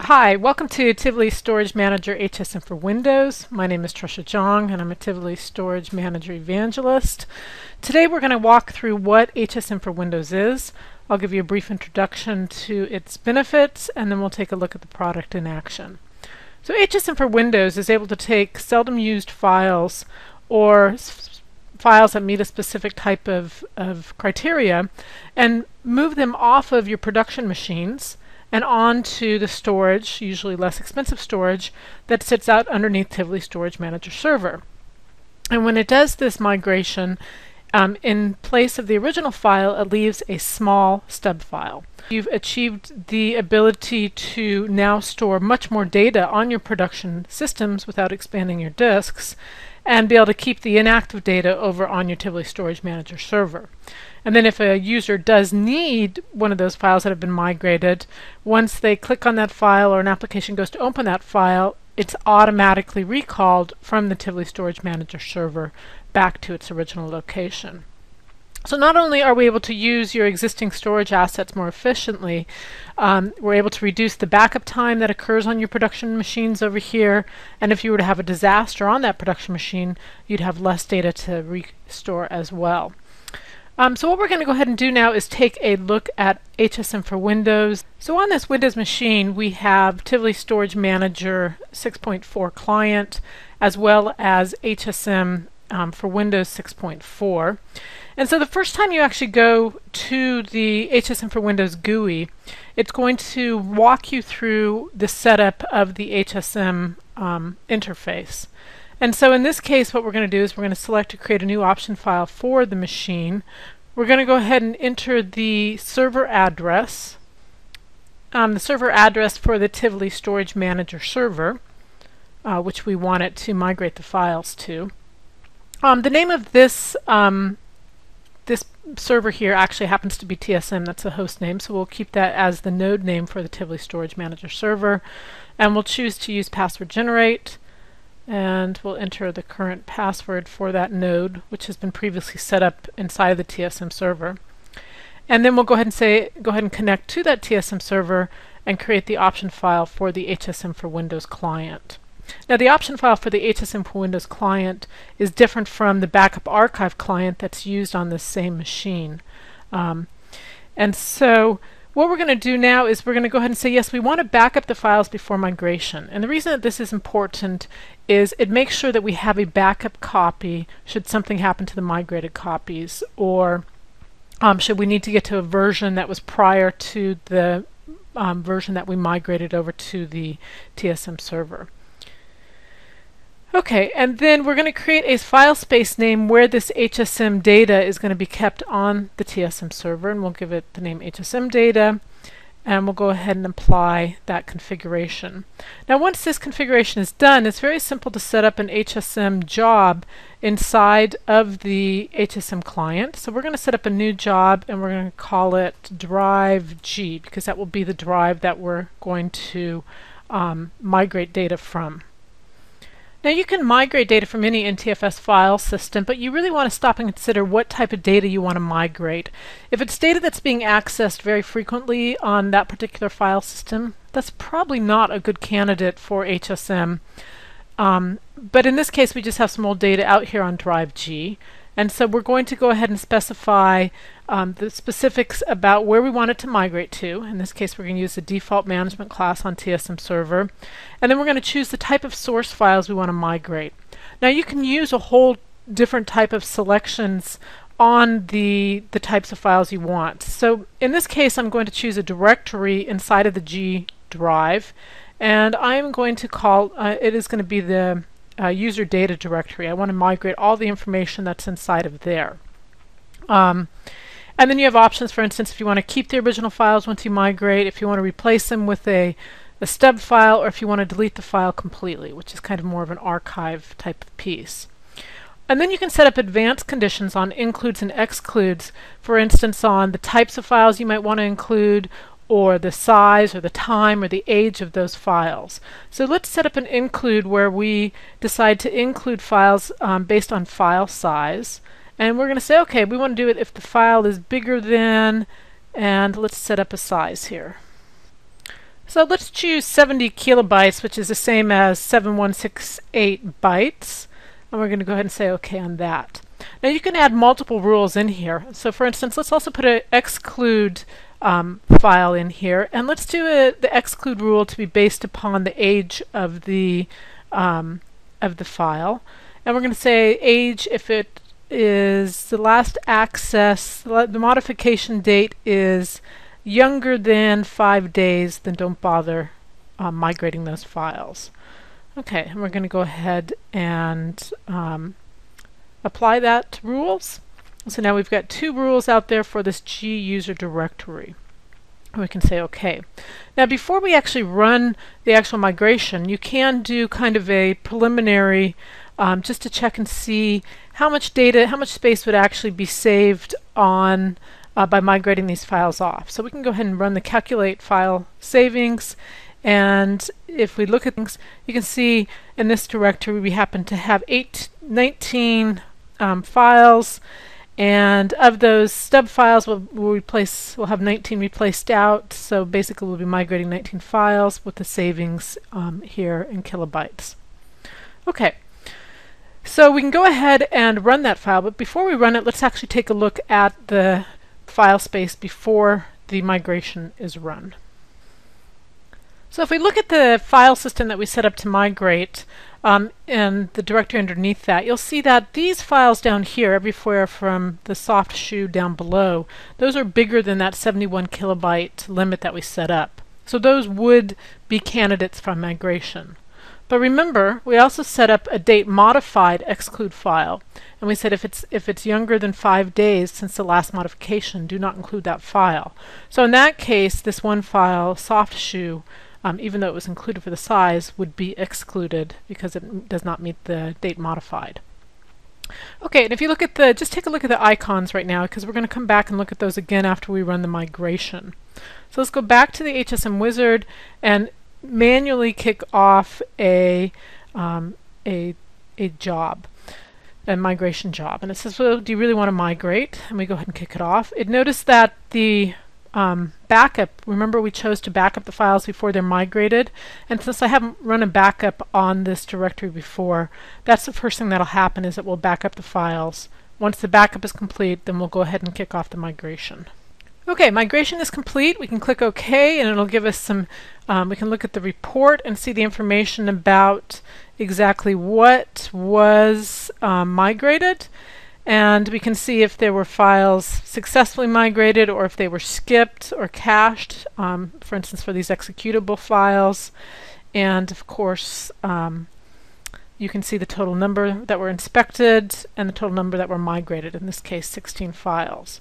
Hi, welcome to Tivoli Storage Manager HSM for Windows. My name is Trisha Jong and I'm a Tivoli Storage Manager Evangelist. Today we're going to walk through what HSM for Windows is. I'll give you a brief introduction to its benefits and then we'll take a look at the product in action. So HSM for Windows is able to take seldom used files or files that meet a specific type of criteria and move them off of your production machines and onto the storage, usually less expensive storage, that sits out underneath Tivoli Storage Manager server. And when it does this migration, in place of the original file, it leaves a small stub file. You've achieved the ability to now store much more data on your production systems without expanding your disks, and be able to keep the inactive data over on your Tivoli Storage Manager server. And then if a user does need one of those files that have been migrated, once they click on that file or an application goes to open that file, it's automatically recalled from the Tivoli Storage Manager server back to its original location. So not only are we able to use your existing storage assets more efficiently, we're able to reduce the backup time that occurs on your production machines over here, and if you were to have a disaster on that production machine, you'd have less data to restore as well. So what we're going to go ahead and do now is take a look at HSM for Windows. So on this Windows machine we have Tivoli Storage Manager 6.4 client as well as HSM for Windows 6.4. And so the first time you actually go to the HSM for Windows GUI, it's going to walk you through the setup of the HSM interface. And so in this case what we're going to do is we're going to select to create a new option file for the machine. We're going to go ahead and enter the server address for the Tivoli Storage Manager server, which we want it to migrate the files to. The name of this server here actually happens to be TSM, that's the host name, so we'll keep that as the node name for the Tivoli Storage Manager server, and we'll choose to use password generate, and we'll enter the current password for that node, which has been previously set up inside of the TSM server. And then we'll go ahead and connect to that TSM server and create the option file for the HSM for Windows client. Now the option file for the HSM for Windows client is different from the backup archive client that's used on this same machine. And so what we're going to do now is we're going to go ahead and say yes, we want to back up the files before migration. And the reason that this is important is it makes sure that we have a backup copy should something happen to the migrated copies, or should we need to get to a version that was prior to the version that we migrated over to the TSM server. Okay, and then we're going to create a file space name where this HSM data is going to be kept on the TSM server, and we'll give it the name HSM data, and we'll go ahead and apply that configuration. Now once this configuration is done, it's very simple to set up an HSM job inside of the HSM client. So we're going to set up a new job and we're going to call it drive G, because that will be the drive that we're going to migrate data from. Now you can migrate data from any NTFS file system, but you really want to stop and consider what type of data you want to migrate. If it's data that's being accessed very frequently on that particular file system, that's probably not a good candidate for HSM. But in this case we just have some old data out here on drive G, and so we're going to go ahead and specify the specifics about where we want it to migrate to. In this case we're going to use the default management class on TSM server, and then we're going to choose the type of source files we want to migrate. Now you can use a whole different type of selections on the types of files you want. So in this case I'm going to choose a directory inside of the G drive, and I'm going to call it is going to be the user data directory. I want to migrate all the information that's inside of there. And then you have options, for instance, if you want to keep the original files once you migrate, if you want to replace them with a stub file, or if you want to delete the file completely, which is kind of more of an archive type of piece. And then you can set up advanced conditions on includes and excludes, for instance on the types of files you might want to include, or the size or the time or the age of those files. So let's set up an include where we decide to include files based on file size, and we're going to say okay, we want to do it if the file is bigger than, and let's set up a size here. So let's choose 70 kilobytes, which is the same as 7168 bytes. And we're going to go ahead and say OK on that. Now you can add multiple rules in here. So for instance, let's also put an exclude file in here. And let's do the exclude rule to be based upon the age of the file. And we're going to say age if it is the last access, the modification date is younger than 5 days, then don't bother migrating those files. Okay, and we're going to go ahead and apply that to rules. So now we've got 2 rules out there for this G user directory. And we can say OK. Now before we actually run the actual migration, you can do kind of a preliminary just to check and see how much data, how much space would actually be saved on by migrating these files off. So we can go ahead and run the calculate file savings, and if we look at things, you can see in this directory we happen to have 19 files, and of those stub files we'll have 19 replaced out. So basically we'll be migrating 19 files with the savings here in kilobytes. Okay. So we can go ahead and run that file, but before we run it, let's actually take a look at the file space before the migration is run. So if we look at the file system that we set up to migrate and the directory underneath that, you'll see that these files down here, everywhere from the soft shoe down below, those are bigger than that 71 kilobyte limit that we set up. So those would be candidates for migration. But remember, we also set up a date modified exclude file, and we said if it's younger than 5 days since the last modification, do not include that file. So in that case, this one file, soft shoe, even though it was included for the size, would be excluded because it does not meet the date modified. Okay, and if you look at just take a look at the icons right now, because we're going to come back and look at those again after we run the migration. So let's go back to the HSM wizard and manually kick off a job, a migration job, and it says, well, do you really want to migrate? And we go ahead and kick it off. Notice that the backup, remember we chose to back up the files before they're migrated, and since I haven't run a backup on this directory before, that's the first thing that'll happen, is it will back up the files. Once the backup is complete, then we'll go ahead and kick off the migration. Okay, migration is complete. We can click OK, and it'll give us some, we can look at the report and see the information about exactly what was migrated. And we can see if there were files successfully migrated or if they were skipped or cached, for instance, for these executable files. And of course, you can see the total number that were inspected and the total number that were migrated, in this case 16 files.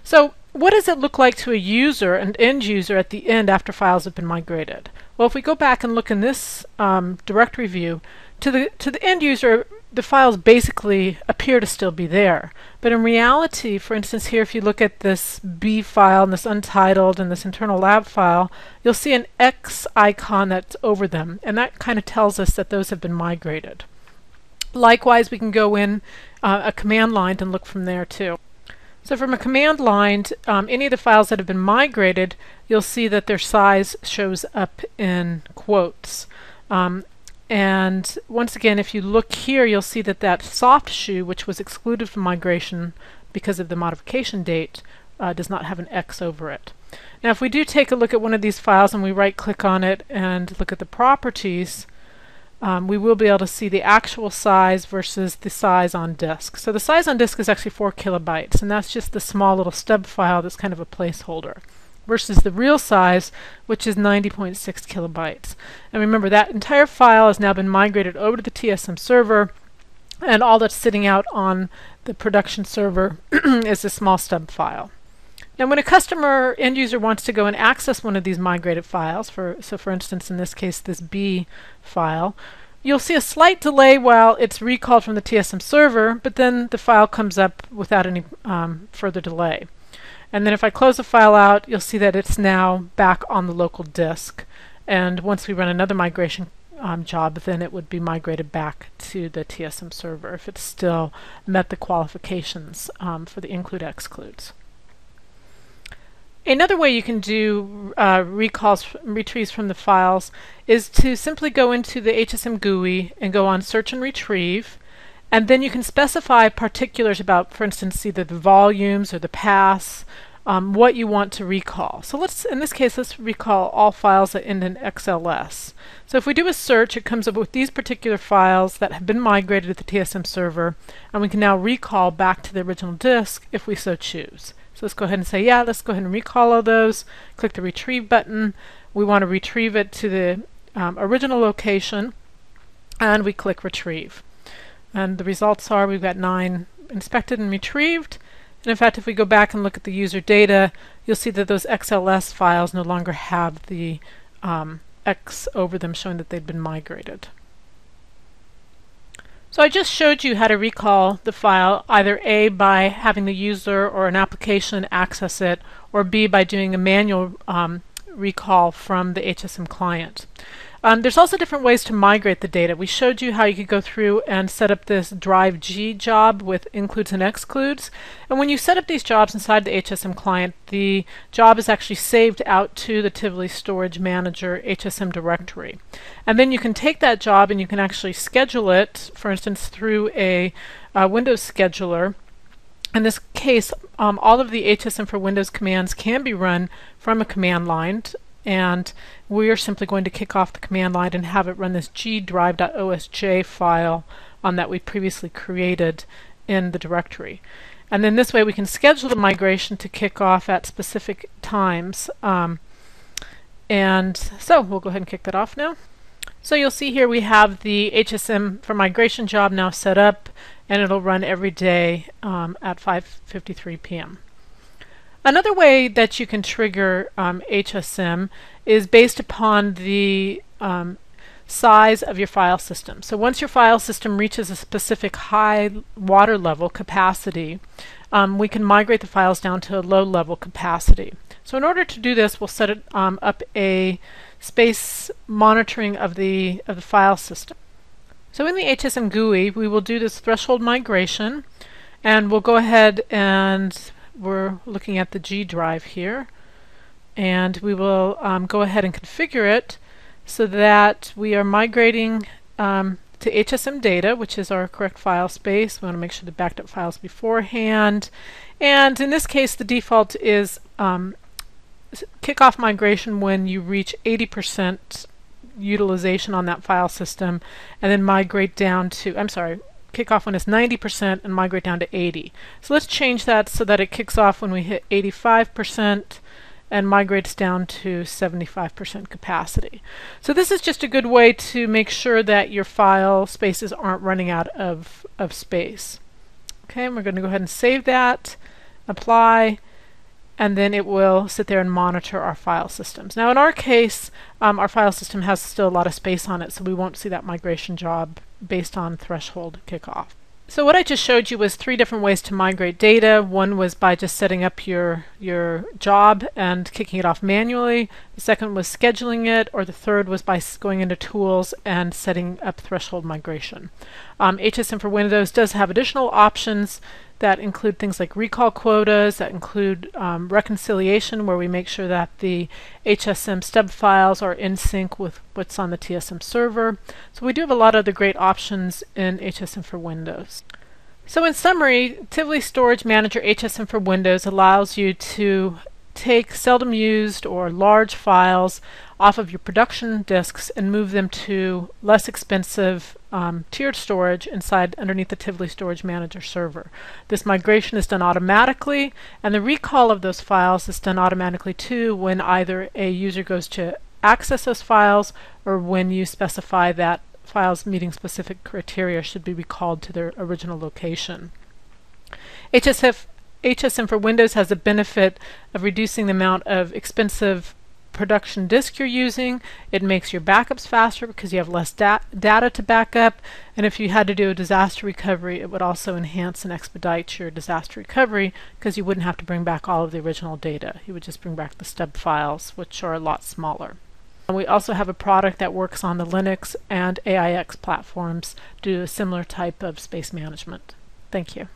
So what does it look like to a user, an end user, at the end after files have been migrated? Well, if we go back and look in this directory view, to the end user, the files basically appear to still be there. But in reality, for instance, here if you look at this B file and this untitled and this internal lab file, you'll see an X icon that's over them, and that kind of tells us that those have been migrated. Likewise, we can go in a command line and look from there too. So from a command line, any of the files that have been migrated, you'll see that their size shows up in quotes. And once again, if you look here, you'll see that that soft shoe, which was excluded from migration because of the modification date, does not have an X over it. Now if we do take a look at one of these files and we right-click on it and look at the properties, we will be able to see the actual size versus the size on disk. So the size on disk is actually 4 kilobytes, and that's just the small little stub file that's kind of a placeholder, versus the real size, which is 90.6 kilobytes. And remember, that entire file has now been migrated over to the TSM server, and all that's sitting out on the production server is a small stub file. Now when a customer end user wants to go and access one of these migrated files, so for instance in this case this B file, you'll see a slight delay while it's recalled from the TSM server, but then the file comes up without any further delay. And then if I close the file out, you'll see that it's now back on the local disk. And once we run another migration job, then it would be migrated back to the TSM server if it still met the qualifications for the include excludes. Another way you can do retrieves from the files is to simply go into the HSM GUI and go on Search and Retrieve, and then you can specify particulars about, for instance, either the volumes or the paths, what you want to recall. So in this case, let's recall all files that end in XLS. So if we do a search, it comes up with these particular files that have been migrated to the TSM server, and we can now recall back to the original disk if we so choose. So let's go ahead and say, yeah, let's go ahead and recall all those. Click the Retrieve button. We want to retrieve it to the original location, and we click Retrieve. And the results are we've got 9 inspected and retrieved. And in fact, if we go back and look at the user data, you'll see that those XLS files no longer have the X over them showing that they'd been migrated. So I just showed you how to recall the file, either A, by having the user or an application access it, or B, by doing a manual recall from the HSM client. There's also different ways to migrate the data. We showed you how you could go through and set up this drive G job with includes and excludes. And when you set up these jobs inside the HSM client, the job is actually saved out to the Tivoli Storage Manager HSM directory. And then you can take that job and you can actually schedule it, for instance, through a Windows scheduler. In this case, all of the HSM for Windows commands can be run from a command line, and we are simply going to kick off the command line and have it run this gdrive.osj file that we previously created in the directory. And then this way we can schedule the migration to kick off at specific times. And so we'll go ahead and kick that off now. So you'll see here we have the HSM for migration job now set up, and it'll run every day at 5:53 p.m. Another way that you can trigger HSM is based upon the size of your file system. So once your file system reaches a specific high water level capacity, we can migrate the files down to a low level capacity. So in order to do this, we'll set it up a space monitoring of the file system. So in the HSM GUI, we will do this threshold migration, and we'll go ahead and we're looking at the G drive here, and we will go ahead and configure it so that we are migrating to HSM data, which is our correct file space. We want to make sure the backed up files beforehand, and in this case the default is kickoff migration when you reach 80% utilization on that file system, and then migrate down to, kick off when it's 90% and migrate down to 80. So let's change that so that it kicks off when we hit 85% and migrates down to 75% capacity. So this is just a good way to make sure that your file spaces aren't running out of space. Okay, and we're going to go ahead and save that, apply, and then it will sit there and monitor our file systems. Now in our case, our file system has still a lot of space on it, so we won't see that migration job based on threshold kickoff. So what I just showed you was 3 different ways to migrate data. One was by just setting up your job and kicking it off manually. The second was scheduling it, or the third was by going into Tools and setting up threshold migration. HSM for Windows does have additional options that include things like recall quotas, that include reconciliation, where we make sure that the HSM stub files are in sync with what's on the TSM server. So we do have a lot of other great options in HSM for Windows. So in summary, Tivoli Storage Manager HSM for Windows allows you to take seldom used or large files off of your production disks and move them to less expensive tiered storage underneath the Tivoli Storage Manager server. This migration is done automatically, and the recall of those files is done automatically too when either a user goes to access those files or when you specify that files meeting specific criteria should be recalled to their original location. HSM for Windows has a benefit of reducing the amount of expensive production disk you're using. It makes your backups faster because you have less data to back up, and if you had to do a disaster recovery, it would also enhance and expedite your disaster recovery because you wouldn't have to bring back all of the original data. You would just bring back the stub files, which are a lot smaller. And we also have a product that works on the Linux and AIX platforms to do a similar type of space management. Thank you.